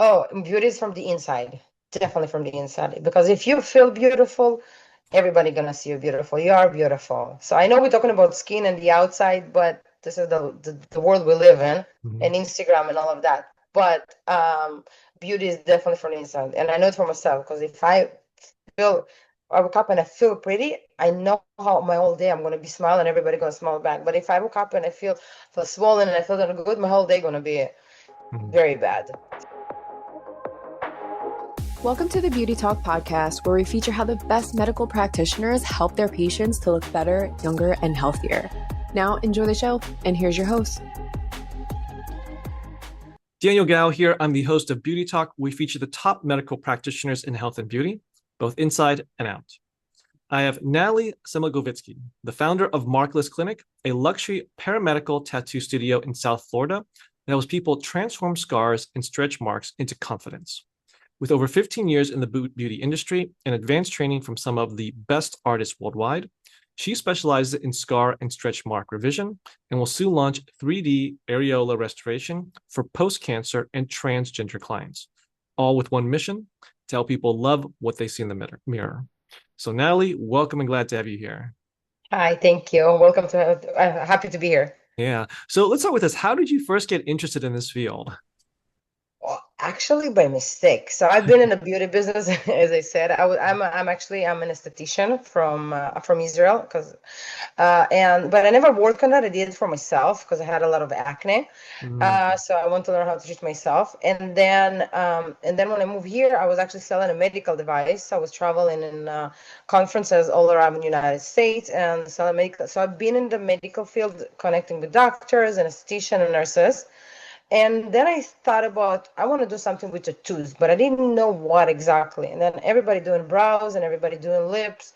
Oh, beauty is from the inside. Definitely from the inside. Because if you feel beautiful, everybody gonna see you beautiful. You are beautiful. So I know we're talking about skin and the outside, but this is the world we live in, Mhm. and Instagram and all of that. But beauty is definitely from the inside. And I know it for myself because if feel I wake up and I feel pretty, I know how my whole day I'm gonna be smiling, everybody gonna smile back. But if I wake up and I feel swollen and I feel that good, my whole day gonna be Mhm. very bad. Welcome to the Beauty Talk podcast, where we feature how the best medical practitioners help their patients to look better, younger, and healthier. Now, enjoy the show, and here's your host. Daniel Gao here. I'm the host of Beauty Talk. We feature the top medical practitioners in health and beauty, both inside and out. I have Natalie Semigovitsky, the founder of Markless Clinic, a luxury paramedical tattoo studio in South Florida that helps people transform scars and stretch marks into confidence. With over 15 years in the beauty industry and advanced training from some of the best artists worldwide, she specializes in scar and stretch mark revision and will soon launch 3D areola restoration for post-cancer and transgender clients, all with one mission: to help people love what they see in the mirror. So, Natalie, welcome and glad to have you here. Hi, thank you. Welcome to happy to be here. Yeah. So let's start with this. How did you first get interested in this field? Well, actually, by mistake. So I've been in the beauty business, as I said. I'm an esthetician from Israel, because but I never worked on that. I did it for myself because I had a lot of acne. Mm, So I want to learn how to treat myself. And then when I moved here, I was actually selling a medical device. I was traveling in conferences all around the United States and selling medical. So I've been in the medical field, connecting with doctors and esthetician and nurses. And then I thought about I want to do something with tattoos, but I didn't know what exactly. And then everybody doing brows and everybody doing lips,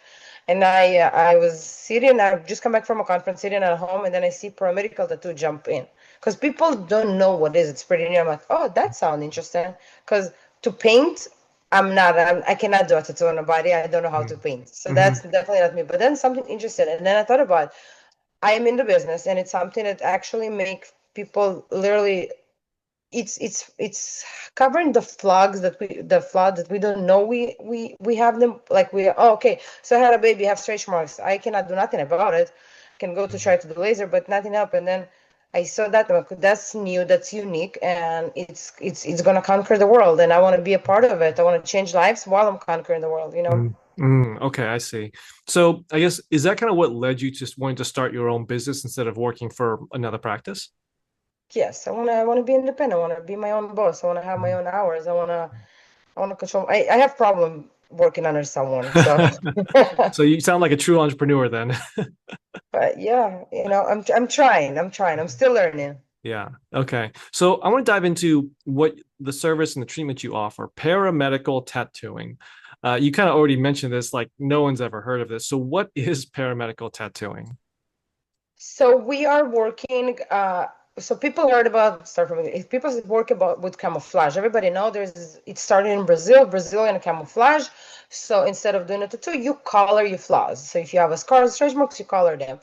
and I was sitting. I just come back from a conference, sitting at home, and then I see paramedical tattoo jump in because people don't know what it is. It's pretty new. I'm like, oh, that sounds interesting. Because to paint, I cannot do a tattoo on a body. I don't know how to mm, paint, so that's mhm, definitely not me. But then something interesting, and then I thought about I am in the business, and it's something that actually make people literally it's covering the flaws that we don't know we have them, like okay, so I had a baby, I have stretch marks, I cannot do nothing about it, can go to try to do laser but nothing up. And then I saw that I'm like, that's new, that's unique, and it's gonna conquer the world, and I want to be a part of it. I want to change lives while I'm conquering the world. Okay, I see. So I guess is that kind of what led you to wanting to start your own business instead of working for another practice? Yes, I want to be independent, I want to be my own boss, I want to have my own hours, I want to control. I have problem working under someone. So, So you sound like a true entrepreneur then. but yeah, I'm trying. I'm trying. I'm still learning. Yeah. Okay. So I want to dive into what the service and the treatment you offer, paramedical tattooing. You kind of already mentioned this, like no one's ever heard of this. So what is paramedical tattooing? So we are working. So people heard about start from if people work about with camouflage. Everybody know it started in Brazil, Brazilian camouflage. So instead of doing a tattoo, you color your flaws. So if you have a scar, stretch marks, you color them.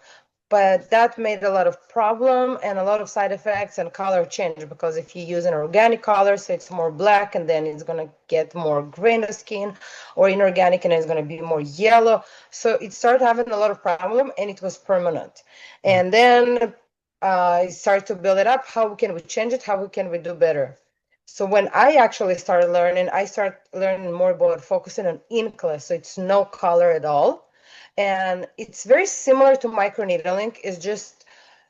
But that made a lot of problem and a lot of side effects and color change, because if you use an organic color, so it's more black, and then it's gonna get more gray in the skin, or inorganic and it's gonna be more yellow. So it started having a lot of problem, and it was permanent. And then I started to build it up. How can we change it? How can we do better? So when I actually started learning, I started learning more about focusing on inkless. So it's no color at all. And it's very similar to microneedling. It's just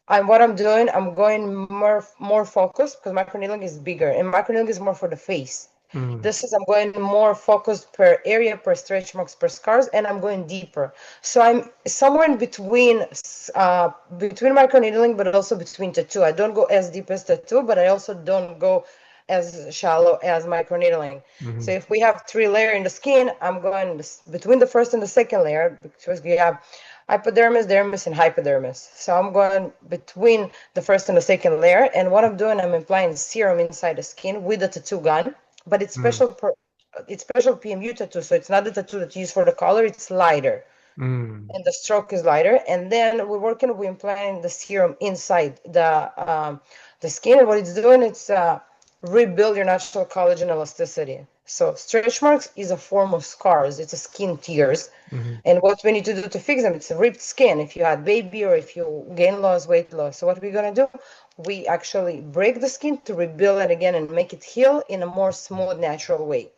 what I'm doing, I'm going more focused, because microneedling is bigger and microneedling is more for the face. Mm, This is I'm going more focused per area, per stretch marks, per scars, and I'm going deeper. So I'm somewhere in between microneedling, but also between tattoo. I don't go as deep as tattoo, but I also don't go as shallow as microneedling. So mhm, if we have three layer in the skin, I'm going between the first and the second layer, because we have hypodermis, dermis, and hypodermis. So I'm going between the first and the second layer, and what I'm doing, I'm applying serum inside the skin with the tattoo gun, but mm, it's special PMU tattoo, so it's not the tattoo that you use for the color, it's lighter, mm, and the stroke is lighter. And then we're implanting the serum inside the skin, and what it's doing, it's rebuild your natural collagen elasticity. So stretch marks is a form of scars. It's a skin tears. Mhm. And what we need to do to fix them, it's a ripped skin if you had baby or if you gain loss, weight loss. So what we're gonna do, we actually break the skin to rebuild it again and make it heal in a more smooth, natural way.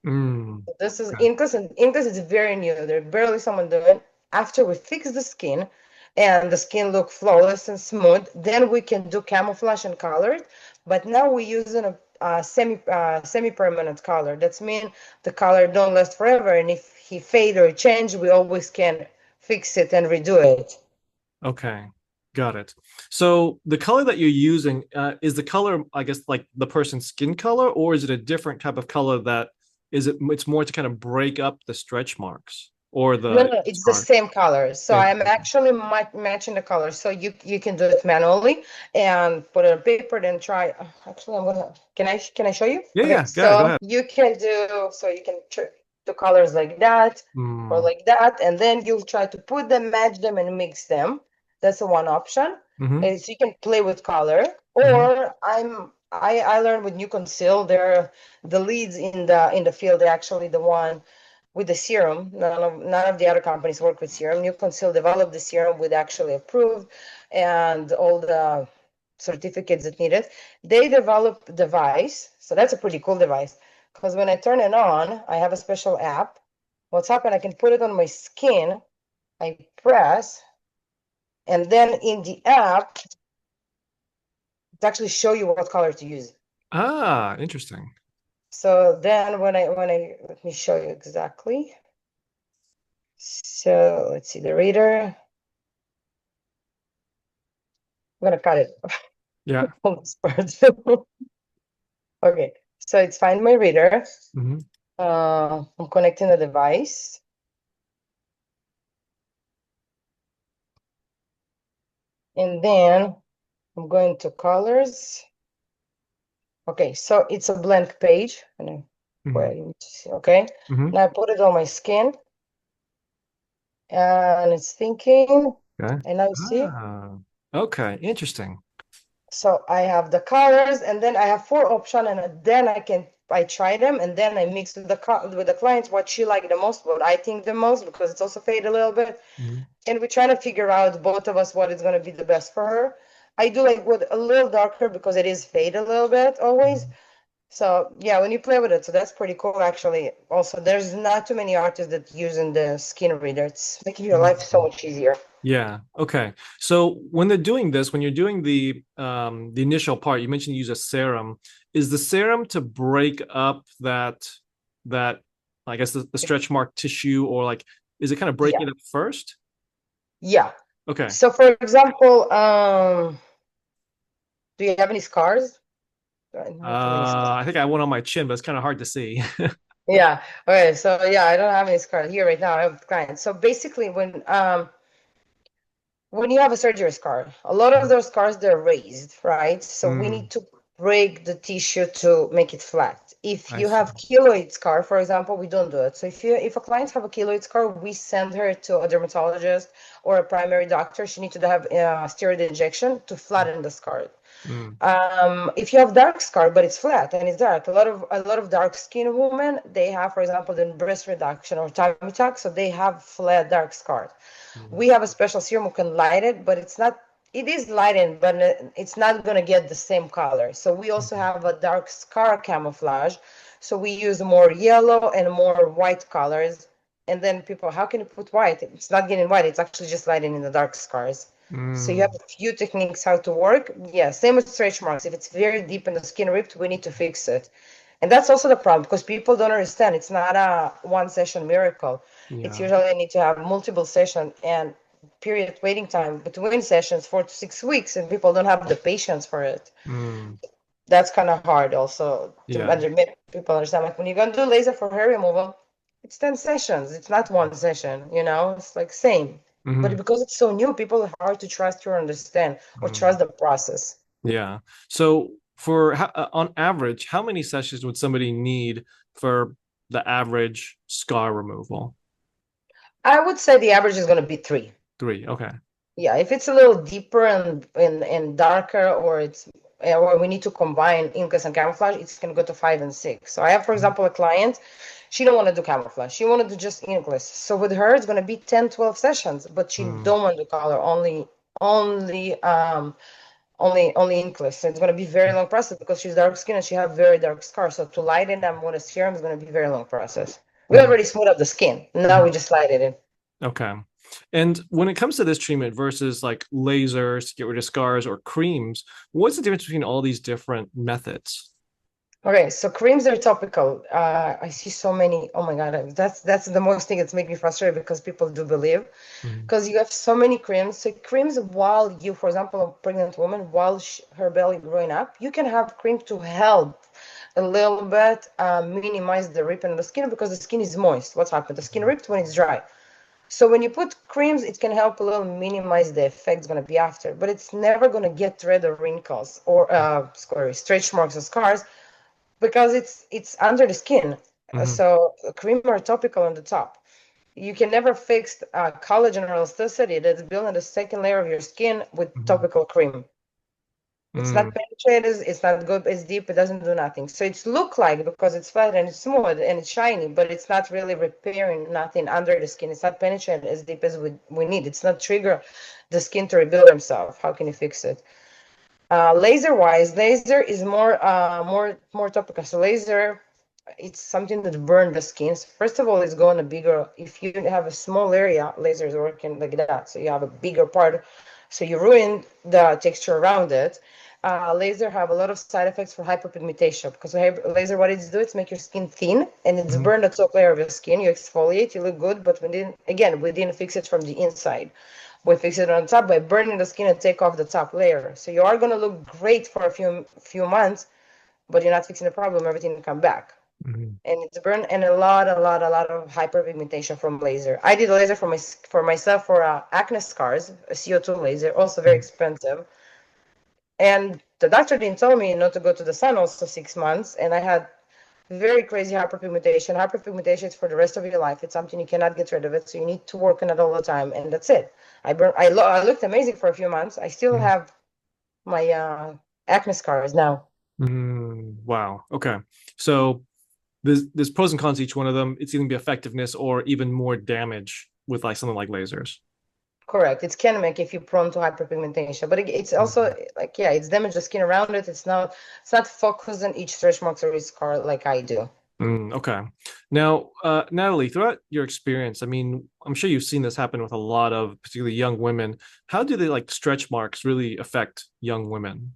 Mm. This is Okay. inkless, and inkless is very new. There's barely someone doing. After we fix the skin and the skin look flawless and smooth, then we can do camouflage and color it. But now we're using a semi-permanent color. That's mean the color don't last forever, and if he fade or change, we always can fix it and redo it. Okay. Got it. So the color that you're using, is the color, I guess, like the person's skin color, or is it a different type of color that it's more to kind of break up the stretch marks or No, the no, it's the scar? same color. So Same. I'm actually matching the color. So you can do it manually and put it on paper, then try. Actually, I'm gonna. Can I show you? Yeah, Okay, yeah, yeah, go so ahead. you can do so you can do colors like that or Mm. like that, and then you try to put them, match them, and mix them. That's the one option. Hmm. And so you can play with color. Hmm. Or I learned with New Conceal, they're the leads in the field. They're actually the one with the serum. None of the other companies work with serum. New Conceal developed the serum with actually approved and all the certificates that needed. They developed a device. So that's a pretty cool device because when I turn it on, I have a special app. What's happened, I can put it on my skin. I press, and then in the app, it actually show you what color to use. Ah, interesting. So then when I let me show you exactly. So let's see the reader. I'm gonna cut it. Yeah. On this part. Okay, so it's find my reader. Hmm. I'm connecting the device. And then I'm going to colors. Okay, so it's a blank page. And where Hmm. you need to see, okay. Hmm. Now I put it on my skin and it's thinking, Okay. and now you see. Ah, okay. Interesting. So I have the colors, and then I have four options, and then I try them, and then I mix with the clients what she like the most, what I think the most, because it's also fade a little bit, Mhm. and we try to figure out both of us what is going to be the best for her. I do like with a little darker because it is fade a little bit always. So yeah, when you play with it, so that's pretty cool actually. Also, there's not too many artists that using the skin reader. It's making your life so Mhm. much easier. Yeah. Okay. So when they're doing this, when you're doing the initial part, you mentioned you use a serum. Is the serum to break up that I guess the stretch mark tissue, or like is it kind of breaking Yeah, it up first? yeah. Okay. So for example, do you have any scars? I don't have too many scars. I think I have one on my chin, but it's kind of hard to see. Yeah. Okay. So yeah, I don't have any scars here right now. I have clients. So basically, when you have a surgery scar, a lot of those scars they're raised, right? So we Mm, need to break the tissue to make it flat. If I you see. have keloid scar, for example, we don't do it. So if a client have a keloid scar, we send her to a dermatologist or a primary doctor. She needs to have a steroid injection to flatten the scar. Mm, If you have dark scar, but it's flat and it's dark, a lot of dark skin women, they have, for example, the breast reduction or tummy tuck, so they have flat dark scars. mm, We have a special serum who can light it, but it's not. It is lightened, but it's not gonna get the same color. So we also mhm, have a dark scar camouflage. So we use more yellow and more white colors. And then people, how can you put white? It's not getting white. It's actually just lighting in the dark scars. So you have mm, a few techniques how to work. Yeah, same with stretch marks. If it's very deep and the skin ripped, we need to fix it. And that's also the problem because people don't understand. It's not a one session miracle. It's yeah. usually need to have multiple sessions and period waiting time between sessions, 4 to 6 weeks, and people don't have the patience for it. Mm, That's kind of hard also to yeah. make people understand. Like when you're gonna do laser for hair removal, it's 10 sessions. It's not one session, It's like same. But Mhm, because it's so new, people are hard to trust or understand or mm. trust the process. Yeah. So on average, how many sessions would somebody need for the average scar removal? I would say the average is gonna be 3. Three. Okay. Yeah, if it's a little deeper and darker, or it's or we need to combine inkless and camouflage, it's going to go to 5 and 6. So I have, for example, a client, she don't want to do camouflage. She wanted to do just inkless. So with her, it's going to be 10, 12 sessions, but she don't want to color, only inkless. So it's going to be very long process because she's dark skin and she have very dark scars. So to lighten them with a serum is going to be very long process. We already smooth up the skin. Now we just light it in. Okay. And when it comes to this treatment versus like lasers to get rid of scars or creams, what's the difference between all these different methods? Okay, so creams are topical. I see so many. Oh my God, that's the most thing that's make me frustrated because people do believe, because you have so many creams. So creams, while you, for example, a pregnant woman, while her belly growing up, you can have cream to help a little bit minimize the ripping of the skin because the skin is moist. What's happened? The skin ripped when it's dry. So when you put creams, it can help a little minimize the effects going to be after, but it's never going to get rid of wrinkles or stretch marks or scars because it's under the skin. So cream or topical on the top. You can never fix collagen or elasticity that's built in the second layer of your skin with topical cream. It's not penetrated, it's not good, it's deep, it doesn't do nothing. So it's look like because it's flat and it's smooth and it's shiny, but it's not really repairing nothing under the skin. It's not penetrated as deep as we need. It's not trigger the skin to rebuild themselves. How can you fix it? Laser-wise, laser is more topical. So laser, it's something that burns the skin. So first of all, it's going to bigger. If you have a small area, laser is working like that. So you have a bigger part. So you ruin the texture around it. Laser have a lot of side effects for hyperpigmentation because laser, what it's do, it's make your skin thin and it's burn the top layer of your skin. You exfoliate, you look good, but we didn't fix it from the inside. We fix it on top by burning the skin and take off the top layer. So you are gonna look great for a few months, but you're not fixing the problem. Everything will come back. And it's burn and a lot of hyperpigmentation from laser. I did a laser for myself for acne scars, a CO2 laser, also very expensive. And the doctor didn't tell me not to go to the sun also 6 months. And I had very crazy hyperpigmentation. Hyperpigmentation is for the rest of your life. It's something you cannot get rid of it. So you need to work on it all the time. And that's it. I looked amazing for a few months. I still have my acne scars now. Wow. Okay. So there's pros and cons to each one of them. It's either gonna be effectiveness or even more damage with like something like lasers. Correct. It can make if you're prone to hyperpigmentation, but it's also like, yeah, it's damage the skin around it. It's not focused on each stretch marks or each scar like I do. Okay. Now, Natalie, throughout your experience, I mean, I'm sure you've seen this happen with a lot of particularly young women. How do they like stretch marks really affect young women?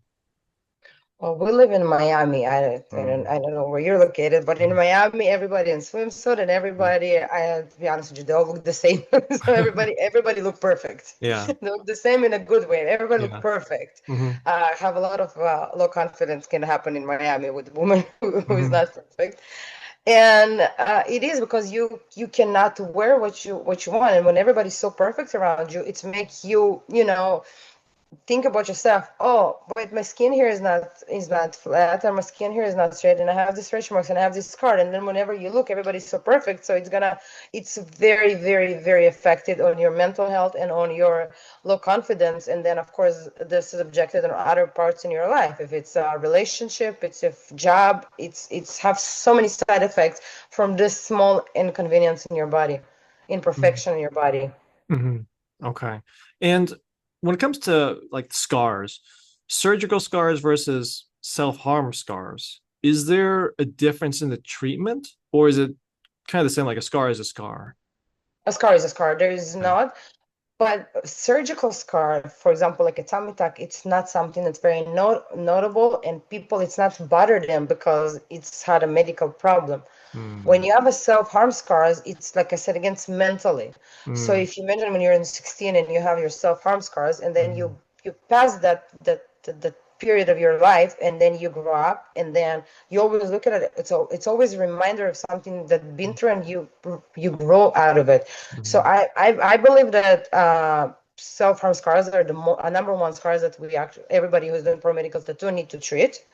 Well, we live in Miami. I don't know where you're located, but in Miami, everybody in swimsuit and everybody, to be honest with you, they all look the same. So everybody look perfect. Yeah. They look the same in a good way. Everybody Yeah. look perfect. Have a lot of low confidence can happen in Miami with a woman who is not perfect. And it is because you cannot wear what you want. And when everybody's so perfect around you, it's make you, think about yourself. Oh, but my skin here is not flat, or my skin here is not straight, and I have these stretch marks and I have this scar. And then whenever you look, everybody's so perfect. So it's very, very, very affected on your mental health and on your low confidence. And then of course this is objected on other parts in your life. If it's a relationship, it's a job, it's have so many side effects from this small inconvenience in your body, imperfection in your body. Okay. And when it comes to like scars, surgical scars versus self-harm scars, is there a difference in the treatment or is it kind of the same, like a scar is a scar? A scar is a scar. There is not. But surgical scar, for example, like a tummy tuck, it's not something that's very notable, and people, it's not bother them because it's had a medical problem. When you have a self-harm scars, it's like I said, against mentally. So if you imagine when you're in 16 and you have your self-harm scars, and then you pass that period of your life, and then you grow up, and then you always look at it. It's always a reminder of something that's been through, and you grow out of it. So I believe that self-harm scars are the number one scars that everybody who's doing paramedical tattoo need to treat.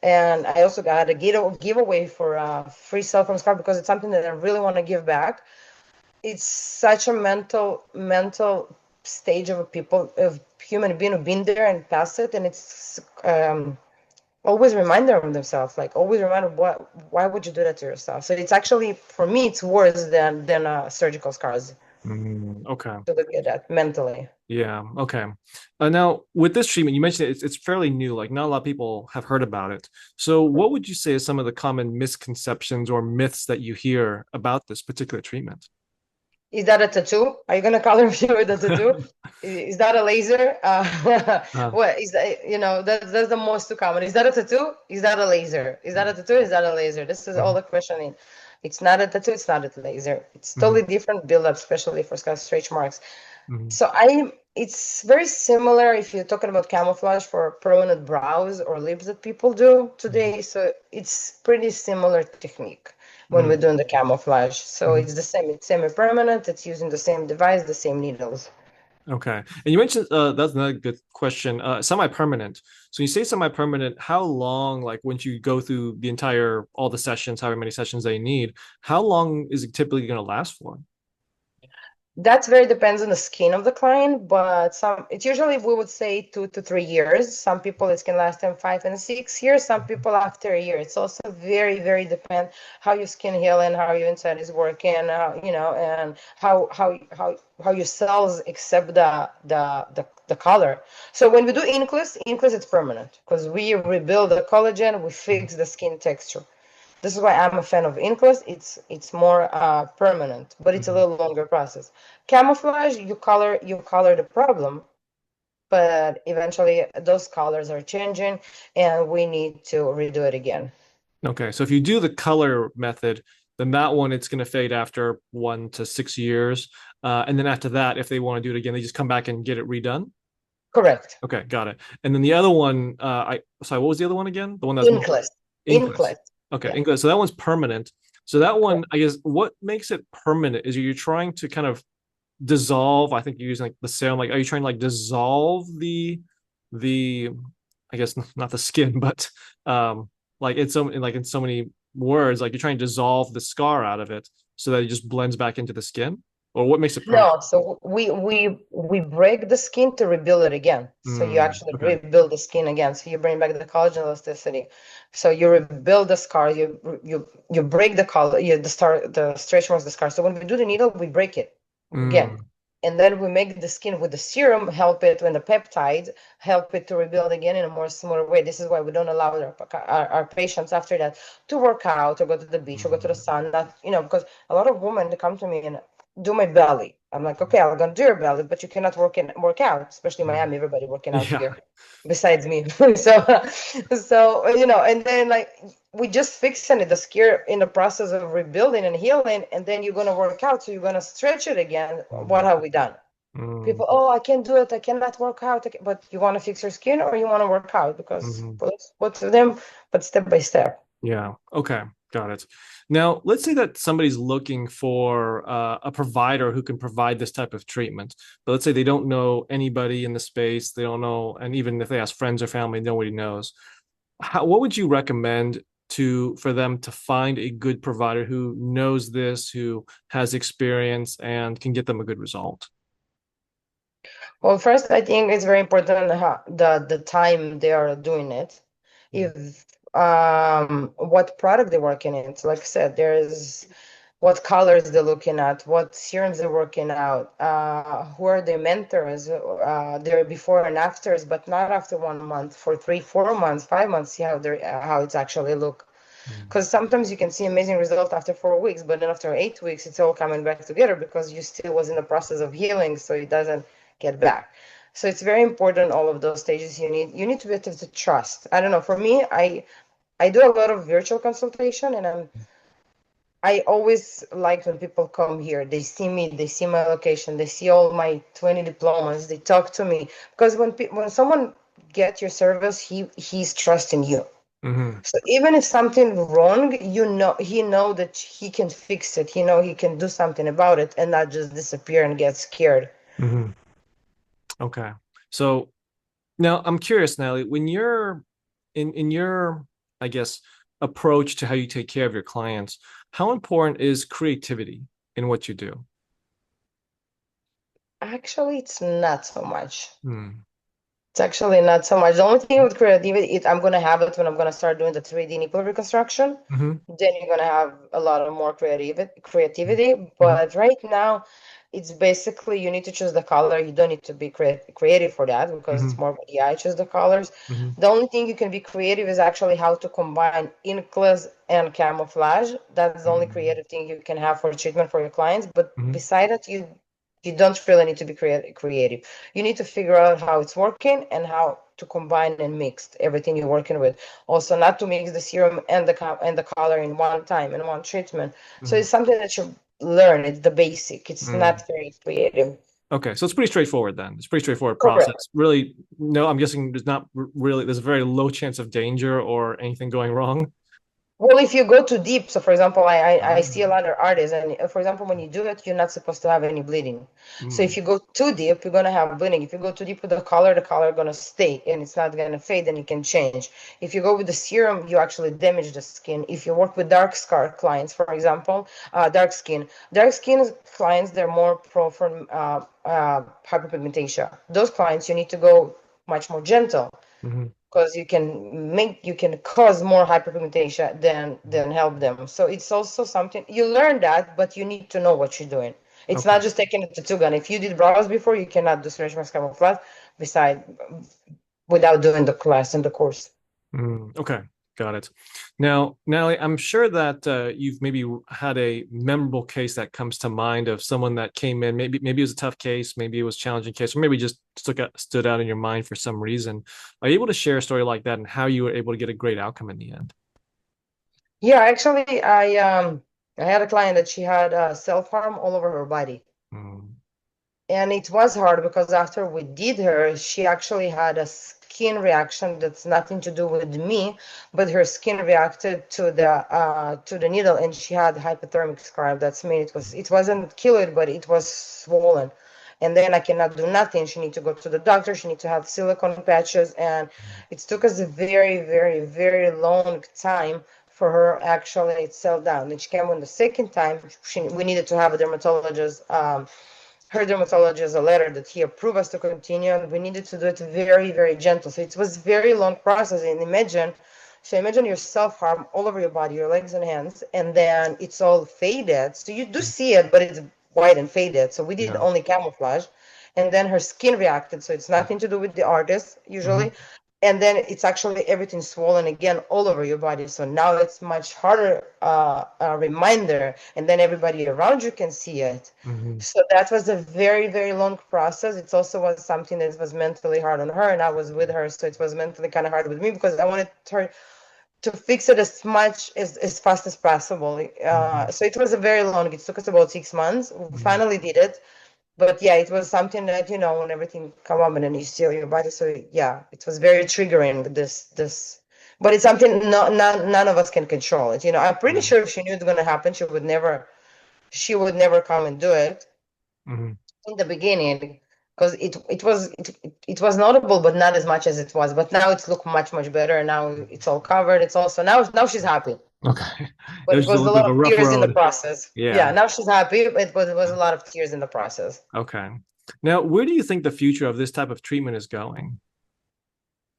And I also got a giveaway for free self-harm scar because it's something that I really want to give back. It's such a mental stage of human being who've been there and passed it, and it's always remind them of themselves, like always remind them why would you do that to yourself? So it's actually, for me, it's worse than surgical scars Okay. to look at that mentally. Yeah. Okay. Now, with this treatment, you mentioned it's fairly new. Like, not a lot of people have heard about it. So, what would you say is some of the common misconceptions or myths that you hear about this particular treatment? Is that a tattoo? Are you gonna color me with a tattoo? Is that a laser? Uh, What is that? That's the most too common. Is that a tattoo? Is that a laser? Is that a tattoo? Is that a laser? This is all mhm, the questioning. It's not a tattoo. It's not a laser. It's mhm, totally different build up, especially for stretch marks. mhm, So it's very similar if you're talking about camouflage for permanent brows or lips that people do today. So it's pretty similar technique when we're mhm, doing the camouflage. So mhm. it's the same. It's semi-permanent. It's using the same device, the same needles. Okay. And you mentioned that's another good question. Semi-permanent. So you say semi-permanent, how long, like once you go through the entire all the sessions, however many sessions they need, how long is it typically going to last for? That's very depends on the skin of the client, but it's usually we would say 2 to 3 years. Some people it can last them 5 and 6 years. Some people after a year. It's also very, very depend how your skin healing, how your inside is working, and how your cells accept the color. So when we do inkless it's permanent because we rebuild the collagen, we fix the skin texture. This is why I'm a fan of inkless. It's more permanent, but it's a Mhm. little longer process. Camouflage, you color the problem, but eventually those colors are changing, and we need to redo it again. Okay, so if you do the color method, then that one it's going to fade after 1 to 6 years, and then after that, if they want to do it again, they just come back and get it redone. Correct. Okay, got it. And then the other one, I sorry, what was the other one again? The one that's more Inkless. inkless. Inkless. Okay, Yeah. inkless. So that one's permanent. So that one, Correct. I guess, what makes it permanent is you're trying to kind of dissolve. I think you're using like the serum. Like, are you trying to like dissolve the, I guess not the skin, but like in so many words, like you're trying to dissolve the scar out of it so that it just blends back into the skin, or what makes it permanent? No, so we break the skin to rebuild it again. So you actually Okay. rebuild the skin again. So you bring back the collagen elasticity. So you rebuild the scar. You break the collar. The stretch marks the scar. So when we do the needle, we break it again, Mm, and then we make the skin with the serum help it when the peptides help it to rebuild again in a more smoother way. This is why we don't allow our patients after that to work out or go to the beach or go to the sun. Not because a lot of women they come to me and do my belly. I'm like, okay, I'm gonna do your belly, but you cannot work out, especially in mm. Miami. Everybody working out Yeah. here, besides me. So and then like we just fixing it, the skin in the process of rebuilding and healing, and then you're gonna work out, so you're gonna stretch it again. What Mm, have we done? mm, People, oh, I can't do it. I cannot work out. But you want to fix your skin or you want to work out because mhm. both of them, but step by step. Yeah. Okay. Got it. Now, let's say that somebody's looking for a provider who can provide this type of treatment, but let's say they don't know anybody in the space. They don't know, and even if they ask friends or family, nobody knows. What would you recommend for them to find a good provider who knows this, who has experience, and can get them a good result? Well, first, I think it's very important how, the time they are doing it. If what product they're working in. So like I said, there's what colors they're looking at, what serums they're working out, who are their mentors, their before and afters, but not after 1 month, for 3, 4 months, 5 months, see how it's actually look. Mm, Because sometimes you can see amazing result after 4 weeks, but then after 8 weeks, it's all coming back together because you still was in the process of healing, so it doesn't get back. So it's very important. All of those stages you need to be able to trust. I don't know. For me, I do a lot of virtual consultation, and I always like when people come here. They see me, they see my location, they see all my 20 diplomas, they talk to me because when someone gets your service, he's trusting you. mhm, So even if something wrong, he know that he can fix it. He know he can do something about it and not just disappear and get scared. mhm. Okay. So now I'm curious, Natalie, when you're in your, I guess, approach to how you take care of your clients, how important is creativity in what you do? Actually, it's not so much. Hmm. It's actually not so much. The only thing with creativity, I'm gonna have it when I'm gonna start doing the 3D nipple reconstruction. Mm-hmm. Then you're gonna have a lot of more creativity. Mm-hmm. But right now, it's basically you need to choose the color. You don't need to be creative for that because Mm-hmm. it's more about the eye choose the colors. Mm-hmm. The only thing you can be creative is actually how to combine inkless and camouflage. That's the only creative thing you can have for treatment for your clients. But Mm-hmm. beside that, you don't really need to be creative. You need to figure out how it's working and how to combine and mix everything you're working with. Also, not to mix the serum and the color in one time in one treatment. So Mm-hmm. it's something that you learn. It's the basic. It's Mm. not very creative. Okay, so it's pretty straightforward then. It's a pretty straightforward Correct. process. Really, no, I'm guessing there's not really, there's a very low chance of danger or anything going wrong. Well, if you go too deep, so for example, I see a Ah. lot of artists, and for example, when you do it, you're not supposed to have any bleeding. So if Mm. you go too deep, you're gonna have bleeding. If you go too deep with the color gonna stay, and it's not gonna fade, and it can change. If you go with the serum, you actually damage the skin. If you work with dark scar clients, for example, dark skin clients, they're more prone for hyperpigmentation. Those clients, you need to go much more gentle Mhm. because you can cause more hyperpigmentation than help them. So it's also something you learn that, but you need to know what you're doing. It's Okay. not just taking a tattoo gun. If you did brows before, you cannot do stretch marks camouflage beside without doing the class and the course. Okay, got it. Now, Natalie, I'm sure that you've maybe had a memorable case that comes to mind of someone that came in. Maybe it was a tough case, maybe it was a challenging case, or maybe just stood out in your mind for some reason. Are you able to share a story like that and how you were able to get a great outcome in the end? Yeah, actually, I had a client that she had self-harm all over her body. Mm. And it was hard because after we did her, she actually had a skin reaction that's nothing to do with me, but her skin reacted to the needle, and she had hypothermic scar. That's mean it wasn't keloid, but it was swollen. And then I cannot do nothing. She need to go to the doctor. She need to have silicone patches, and it took us a very, very, very long time for her actually it settled down. Then she came on the second time. We needed to have a dermatologist. Her dermatologist a letter that he approved us to continue, and we needed to do it very, very gentle. So it was very long process. And imagine your self-harm all over your body, your legs and hands, and then it's all faded. So you do see it, but it's white and faded. So we did Yeah. only camouflage. And then her skin reacted. So it's nothing to do with the artist Hmm. usually. And then it's actually everything swollen again all over your body. So now it's much harder reminder, and then everybody around you can see it. Hmm. So that was a very, very long process. It also was something that was mentally hard on her, and I was with her, so it was mentally kind of hard with me because I wanted her to fix it as much as fast as possible. Hmm. So it was a very long. It took us about 6 months. We finally did it, but yeah, it was something that when everything come up and then you seal your body. So yeah, it was very triggering. But it's something none of us can control it. I'm pretty Yeah. sure if she knew it's gonna happen, she would never come and do it Hmm. in the beginning because it was notable, but not as much as it was. But now it's look much better. Now it's all covered. It's also now she's happy. Okay. It But was it just a was a little bit lot of a of rough tears in the road. process. Yeah. Yeah, now she's happy, but it was a lot of tears in the process. Okay. Now, where do you think the future of this type of treatment is going?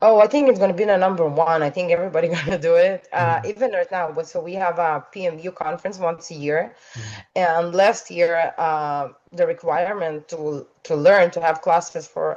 Oh, I think it's going to be the number one. I think everybody going to do it. Mm. Even right now, but so we have a PMU conference once a year. Mm. And last year, the requirement to learn to have classes for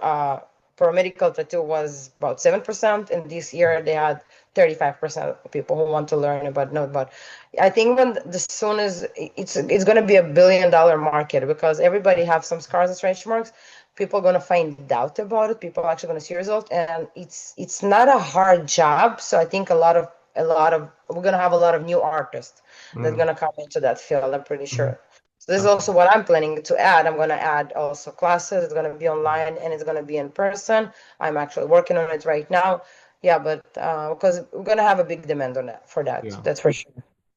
paramedical tattoo was about 7%, and this year they had 35% of people who want to learn about no. But I think when the soon as it's going to be $1 billion market because everybody have some scars and stretch marks. People are going to find out about it. People are actually going to see results, and it's not a hard job. So I think a lot of we're going to have a lot of new artists that's Mm. gonna come into that field, I'm pretty Mhm. sure. So this is Okay. also what I'm planning to add. I'm gonna add also classes. It's gonna be online and it's gonna be in person. I'm actually working on it right now. Yeah, but because we're gonna have a big demand on that for that. Yeah. That's for sure.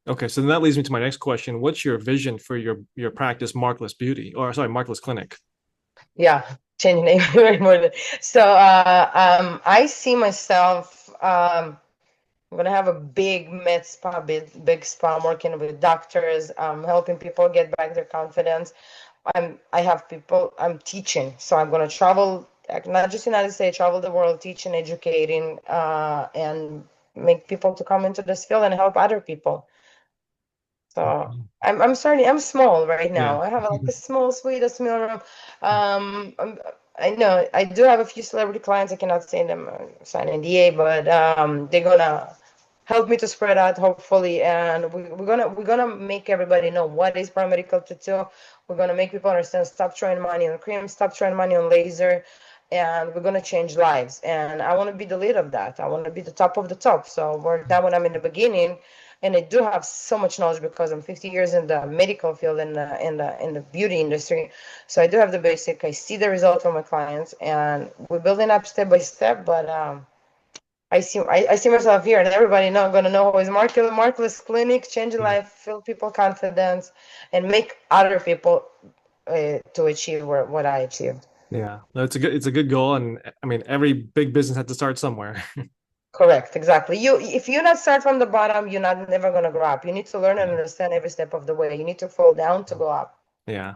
Okay. So then that leads me to my next question. What's your vision for your practice, Markless Beauty, or sorry, Markless Clinic? Yeah, changing name very more. So I see myself. I'm gonna have a big med spa, big spa. I'm working with doctors, helping people get back their confidence. I have people I'm teaching, so I'm gonna travel not just United States, travel the world, teaching, educating, and make people to come into this field and help other people. So I'm small right Yeah. now. I have like a small suite, a small room. I know I do have a few celebrity clients. I cannot say them, sign NDA, but they're gonna help me to spread out, hopefully, and we're gonna make everybody know what is paramedical tattoo. We're gonna make people understand. Stop throwing money on cream. Stop throwing money on laser, and we're gonna change lives. And I want to be the lead of that. I want to be the top of the top. So now when I'm in the beginning, and I do have so much knowledge because I'm 50 years in the medical field and in the beauty industry. So I do have the basic. I see the result from my clients, and we're building up step by step. But I see myself here, and everybody not gonna know who is Markless Clinic, change life, fill people confidence, and make other people to achieve what I achieved. Yeah, no, it's a good goal, and I mean every big business had to start somewhere. Correct, exactly. If you not start from the bottom, you're not never gonna grow up. You need to learn and understand every step of the way. You need to fall down to go up. Yeah.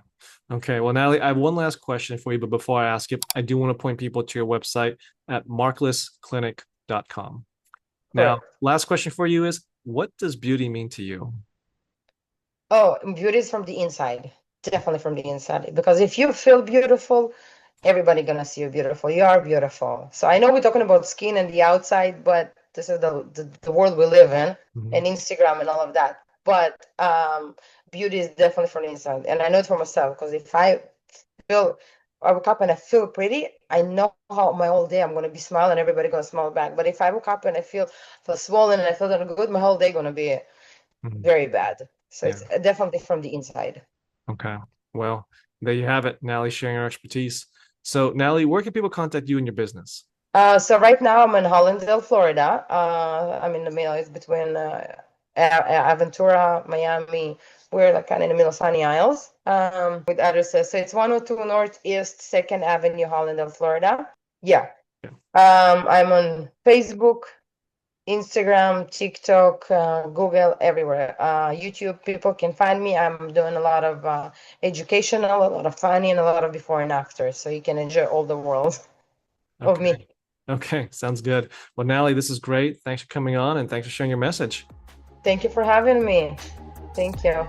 Okay. Well, Natalie, I have one last question for you, but before I ask it, I do want to point people to your website at marklessclinic.com. Now, Correct. last question for you is, what does beauty mean to you? Oh, beauty is from the inside. Definitely from the inside. Because if you feel beautiful, everybody gonna see you beautiful. You are beautiful. So I know we're talking about skin and the outside, but this is the world we live in, and Instagram and all of that. But beauty is definitely from the inside. And I know it for myself, because if I wake up and I feel pretty, I know how my whole day I'm gonna be smiling, everybody gonna smile back. But if I wake up and I feel swollen and I feel good, my whole day gonna be very bad. So Yeah. it's definitely from the inside. Okay. Well, there you have it, Natalie sharing her expertise. So, Natalie, where can people contact you in your business? So right now I'm in Hollandale, Florida. I'm in the middle. It's between Aventura, Miami. We're like kind of in the middle of Sunny Isles. With addresses. So it's 102 Northeast 2nd Avenue, Hollandale, Florida. Yeah. I'm on Facebook, Instagram, TikTok, Google, everywhere. YouTube, people can find me. I'm doing a lot of educational, a lot of funny, and a lot of before and after. So you can enjoy all the world of me. Okay, sounds good. Well, Natalie, this is great. Thanks for coming on, and thanks for sharing your message. Thank you for having me. Thank you.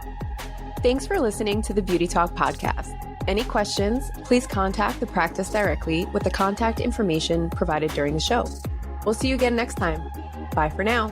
Thanks for listening to the Beauty Talk podcast. Any questions, please contact the practice directly with the contact information provided during the show. We'll see you again next time. Bye for now.